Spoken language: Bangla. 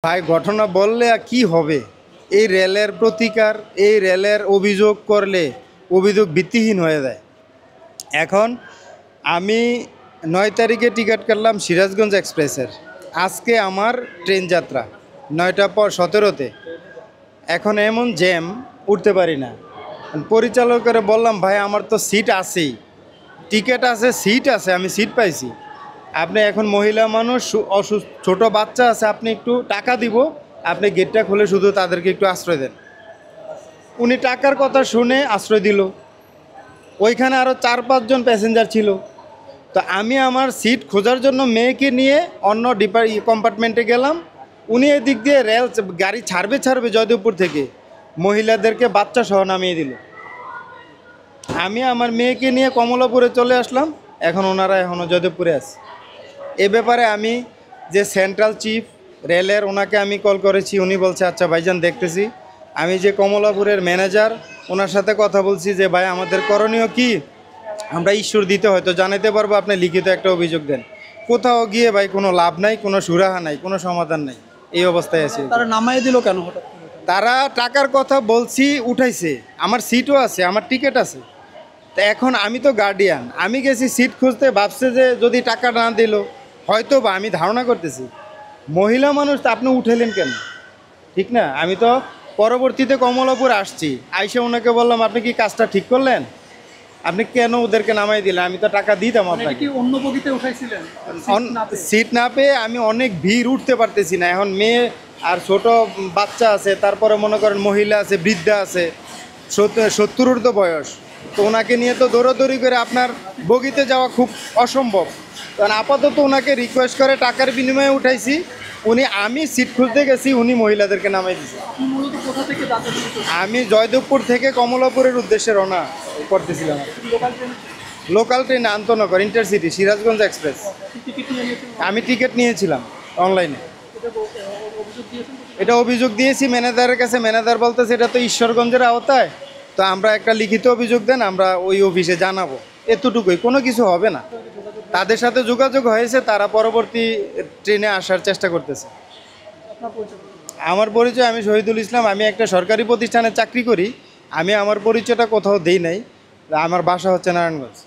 ভাই ঘটনা বললে আর কি হবে? এই রেলের প্রতিকার, এই রেলের অভিযোগ করলে অভিযোগ ভিত্তিহীন হয়ে যায়। এখন আমি 9 তারিখে টিকিট কাটলাম সিরাজগঞ্জ এক্সপ্রেসের। আজকে আমার ট্রেন যাত্রা 9টার পর 17তে। এখন এমন জ্যাম, উঠতে পারি না। পরিচালকের বললাম, ভাই আমার তো সিট আছেই, টিকিট আছে, সিট আছে, আমি সিট পাইছি। আপনি এখন মহিলা মানুষ, অসুস্থ ছোটো বাচ্চা আছে, আপনি একটু টাকা দিব, আপনি গেটটা খুলে শুধু তাদেরকে একটু আশ্রয় দেন। উনি টাকার কথা শুনে আশ্রয় দিল। ওইখানে আরও 4-5 জন প্যাসেঞ্জার ছিল। তো আমি আমার সিট খোঁজার জন্য মেয়েকে নিয়ে অন্য কম্পার্টমেন্টে গেলাম। উনি এদিক দিয়ে রেল গাড়ি ছাড়বে জয়দেবপুর থেকে, মহিলাদেরকে বাচ্চা সহ নামিয়ে দিল। আমি আমার মেয়েকে নিয়ে কমলাপুরে চলে আসলাম। এখন ওনারা এখনও জয়দেবপুরে আছে। এ ব্যাপারে আমি যে সেন্ট্রাল চিফ রেলের, ওনাকে আমি কল করেছি। উনি বলছে আচ্ছা ভাইজান দেখতেছি। আমি যে কমলাপুরের ম্যানেজার, ওনার সাথে কথা বলছি যে ভাই আমাদের করণীয় কি, আমরা ঈশ্বর দিতে হয়তো জানাতে পারবো, আপনি লিখিত একটা অভিযোগ দেন। কোথাও গিয়ে ভাই কোনো লাভ নাই, কোনো সুরাহা নাই, কোনো সমাধান নাই, এই অবস্থায় আছে। তারা নামাই দিল কেন হঠাৎ করে? তারা টাকার কথা বলছি উঠাইছে, আমার সিটও আছে, আমার টিকিট আছে। তা এখন আমি তো গার্ডিয়ান, আমি গেছি সিট খুঁজতে, ভাবছে যে যদি টাকা না দিল হয়তো বা, আমি ধারণা করতেছি মহিলা মানুষ, তা আপনি উঠাইলেন কেন? ঠিক না? আমি তো পরবর্তীতে কমলাপুর আসছি, আইসে ওনাকে বললাম আপনি কি কাজটা ঠিক করলেন? আপনি কেন ওদেরকে নামাই দিলেন? আমি তো টাকা দিতাম আপনাকে। কি অন্য বগিতে উঠাইছিলেন? সিট না পেয়ে আমি অনেক ভিড়, উঠতে পারতেছি না। এখন মেয়ে আর ছোট বাচ্চা আছে, তারপরে মনে করেন মহিলা আছে, বৃদ্ধা আছে, 70 ঊর্ধ্ব বয়স। তো ওনাকে নিয়ে তো দৌড়াদৌড়ি করে আপনার বগিতে যাওয়া খুব অসম্ভব। কারণ আপাতত ওনাকে রিকোয়েস্ট করে টাকার বিনিময়ে উঠাইছি। আমি সিট খুঁজতে গেছি, উনি মহিলাদেরকে নামাই দিয়েছে। মূলত কোথা থেকে যাত্রা? আমি জয়দেবপুর থেকে কমলাপুরের উদ্দেশ্যে রওনা করতেছিলাম। লোকাল ট্রেন আন্তনগর ইন্টারসিটি সিরাজগঞ্জ এক্সপ্রেস। আমি টিকিট নিয়েছিলাম অনলাইনে। এটা অভিযোগ দিয়েছি ম্যানেজারের কাছে। ম্যানেজার বলতেছে এটা তো ঈশ্বরগঞ্জের আওতায়, তো আমরা একটা লিখিত অভিযোগ দেন, আমরা ওই অফিসে জানাবো। এতটুকুই, কোনো কিছু হবে না। তাদের সাথে যোগাযোগ হয়েছে, তারা পরবর্তী ট্রেনে আসার চেষ্টা করতেছে। আমার পরিচয়, আমি শহীদুল ইসলাম। আমি একটা সরকারি প্রতিষ্ঠানে চাকরি করি। আমি আমার পরিচয়টা কোথাও দেই নাই। আমার বাসা হচ্ছে নারায়ণগঞ্জ।